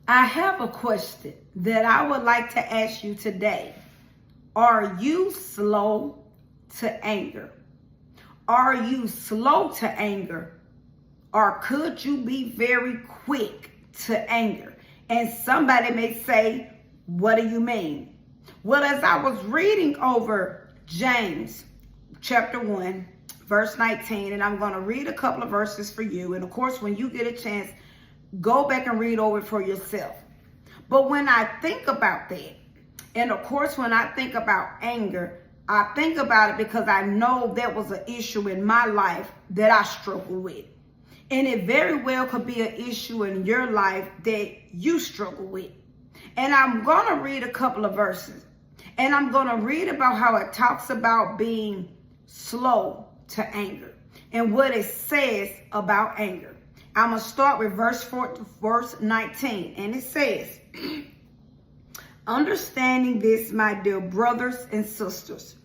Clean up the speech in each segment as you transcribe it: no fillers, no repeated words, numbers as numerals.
I have a question that I would like to ask you today. Are you slow to anger? Are you slow to anger? Or could you be very quick to anger? And somebody may say, what do you mean? Well, as I was reading over James chapter 1, verse 19, and I'm going to read a couple of verses for you. And of course, when you get a chance, go back and read over it for yourself. But when I think about that, and of course, when I think about anger, I think about it because I know that was an issue in my life that I struggle with. And it very well could be an issue in your life that you struggle with. And I'm going to read a couple of verses. And I'm going to read about how it talks about being slow to anger and what it says about anger. I'm going to start with verse 19. And it says, understanding this, my dear brothers and sisters,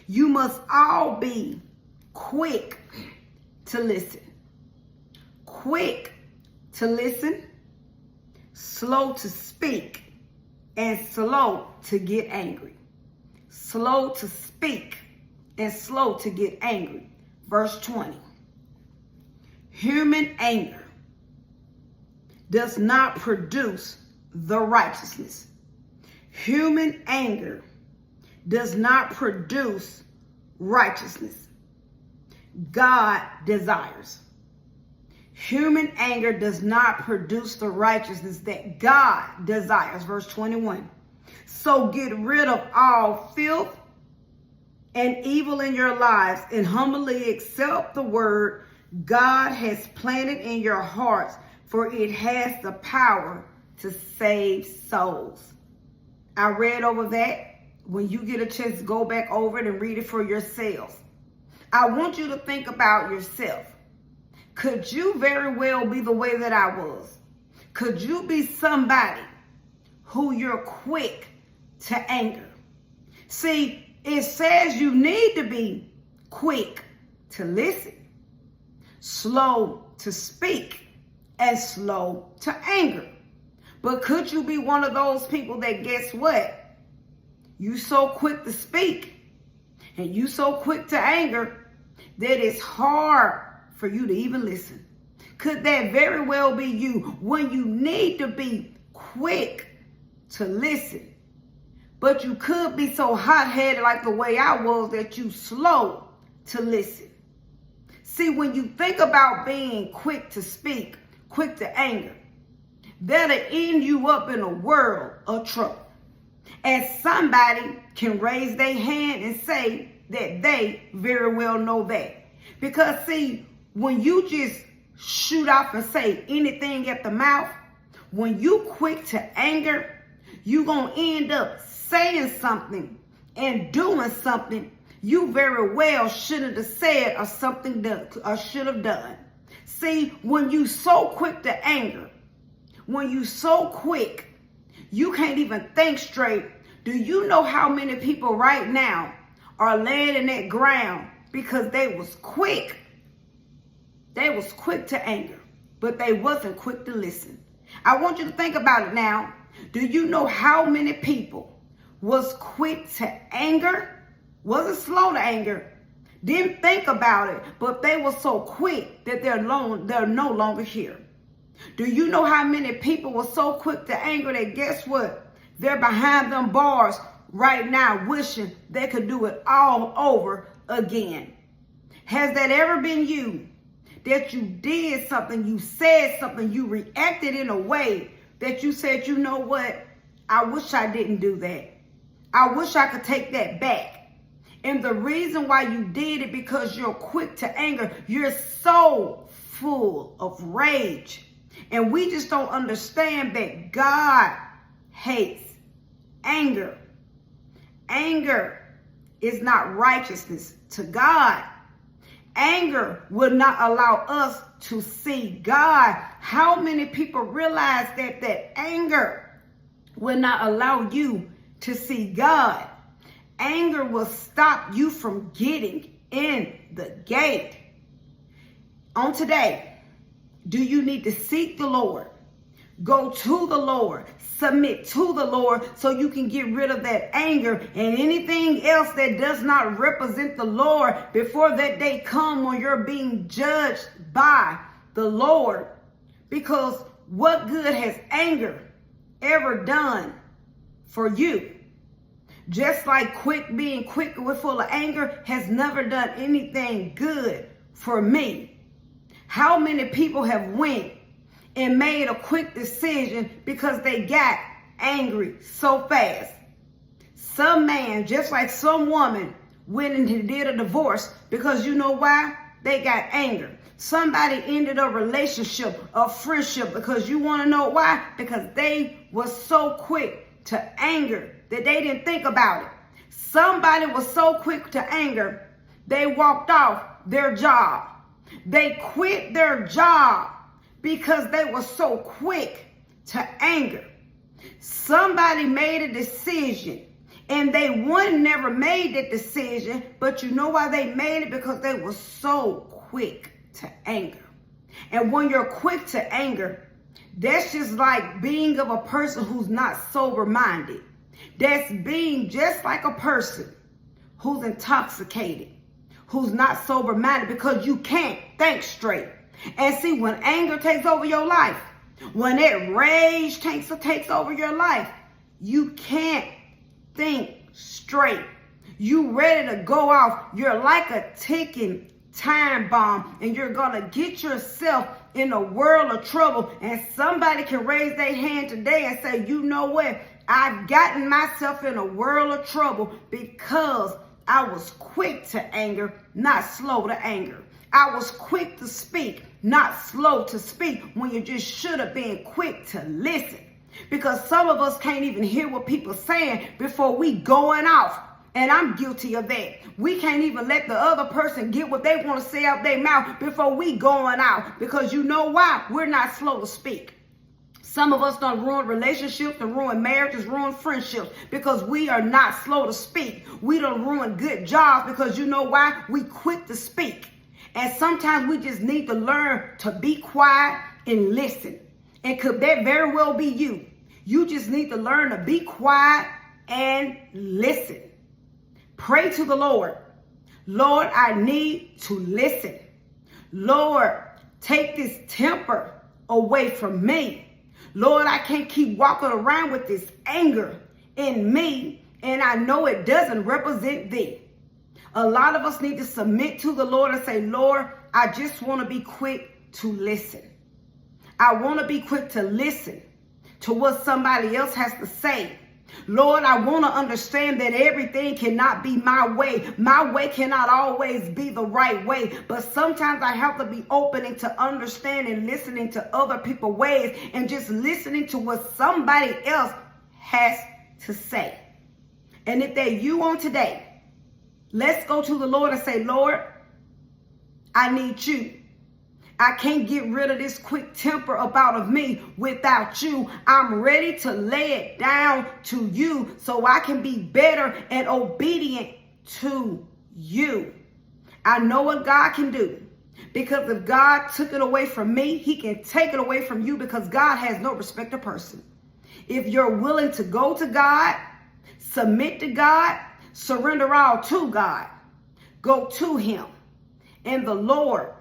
you must all be quick to listen. Quick to listen, slow to speak, and slow to get angry. Slow to speak and slow to get angry. Verse 20. Human anger does not produce the righteousness. Human anger does not produce righteousness God desires. Human anger does not produce the righteousness that God desires. Verse 21. So get rid of all filth and evil in your lives and humbly accept the word God has planted in your hearts, for it has the power to save souls. I read over that. When you get a chance, go back over it and read it for yourselves. I want you to think about yourself. Could you very well be the way that I was? Could you be somebody who you're quick to anger? See, it says you need to be quick to listen, slow to speak, and slow to anger. But could you be one of those people that, guess what? You so quick to speak and you so quick to anger that it's hard for you to even listen. Could that very well be you when you need to be quick to listen? But you could be so hot-headed like the way I was that you slow to listen. See, when you think about being quick to speak, quick to anger, that'll end you up in a world of trouble. And somebody can raise their hand and say that they very well know that. Because see, when you just shoot off and say anything at the mouth, when you quick to anger, you're going to end up saying something and doing something you very well shouldn't have said or something done or should have done. See, when you so quick to anger, when you so quick, you can't even think straight. Do you know how many people right now are laying in that ground because they was quick? They was quick to anger, but they wasn't quick to listen. I want you to think about it now. Do you know how many people was quick to anger? Wasn't slow to anger. Didn't think about it, but they were so quick that they're no longer here. Do you know how many people were so quick to anger that, guess what? They're behind them bars right now wishing they could do it all over again. Has that ever been you? That you did something, you said something, you reacted in a way that you said, you know what? I wish I didn't do that. I wish I could take that back. And the reason why you did it because you're quick to anger. You're so full of rage. And we just don't understand that God hates anger. Anger is not righteousness to God. Anger will not allow us to see God. How many people realize that anger will not allow you to see God? Anger will stop you from getting in the gate. On today, do you need to seek the Lord Go to the Lord. Submit to the Lord so you can get rid of that anger and anything else that does not represent the Lord before that day come when you're being judged by the Lord. Because what good has anger ever done for you? Just like being quick with full of anger has never done anything good for me. How many people have went and made a quick decision because they got angry so fast? Some man, just like some woman, went and did a divorce because you know why? They got anger. Somebody ended a relationship, a friendship, because you want to know why? Because they were so quick to anger that they didn't think about it. Somebody was so quick to anger, they walked off their job. They quit their job because they were so quick to anger. Somebody made a decision and they never made that decision, but you know why they made it? Because they were so quick to anger. And when you're quick to anger, that's just like being of a person who's not sober-minded. That's being just like a person who's intoxicated, who's not sober-minded, because you can't think straight. And see, when anger takes over your life, when that rage takes over your life, you can't think straight. You ready to go off. You're like a ticking time bomb, and you're gonna get yourself in a world of trouble. And somebody can raise their hand today and say, you know what? I've gotten myself in a world of trouble because I was quick to anger, not slow to anger. I was quick to speak, not slow to speak, when you just should have been quick to listen. Because some of us can't even hear what people are saying before we going off. And I'm guilty of that. We can't even let the other person get what they want to say out their mouth before we going out. Because you know why? We're not slow to speak. Some of us done ruin relationships and ruin marriages, ruin friendships, because we are not slow to speak. We done ruin good jobs because you know why? We quick to speak. And sometimes we just need to learn to be quiet and listen. And could that very well be you? You just need to learn to be quiet and listen. Pray to the Lord. Lord, I need to listen. Lord, take this temper away from me. Lord, I can't keep walking around with this anger in me, and I know it doesn't represent thee. A lot of us need to submit to the Lord and say, Lord, I just want to be quick to listen. I want to be quick to listen to what somebody else has to say. Lord, I want to understand that everything cannot be my way. My way cannot always be the right way. But sometimes I have to be opening to understanding, listening to other people's ways, and just listening to what somebody else has to say. And if that you on today, let's go to the Lord and say, Lord, I need you. I can't get rid of this quick temper of me without you. I'm ready to lay it down to you so I can be better and obedient to you. I know what God can do, because if God took it away from me, he can take it away from you, because God has no respect of person. If you're willing to go to God, submit to God, surrender all to God, go to him, and the Lord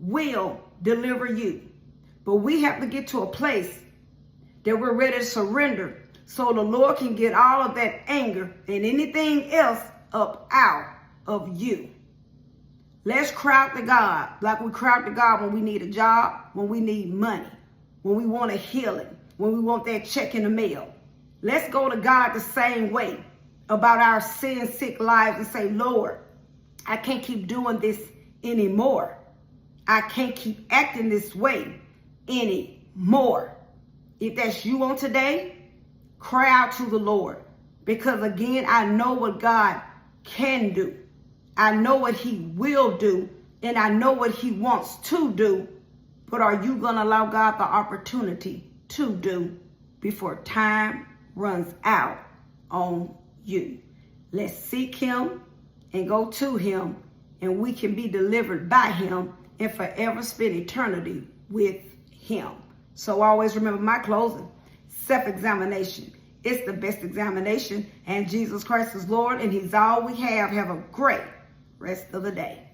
will deliver you. But we have to get to a place that we're ready to surrender so the Lord can get all of that anger and anything else up out of you. Let's cry out to God like we cry out to God when we need a job, when we need money, when we want a healing, when we want that check in the mail. Let's go to God the same way about our sin-sick lives and say, Lord, I can't keep doing this anymore. I can't keep acting this way anymore. If that's you on today, cry out to the Lord. Because again, I know what God can do. I know what he will do. And I know what he wants to do. But are you going to allow God the opportunity to do before time runs out on you? Let's seek him and go to him, and we can be delivered by him and forever spend eternity with him. So always remember my closing. Self-examination. It's the best examination. And Jesus Christ is Lord, and he's all we have. Have a great rest of the day.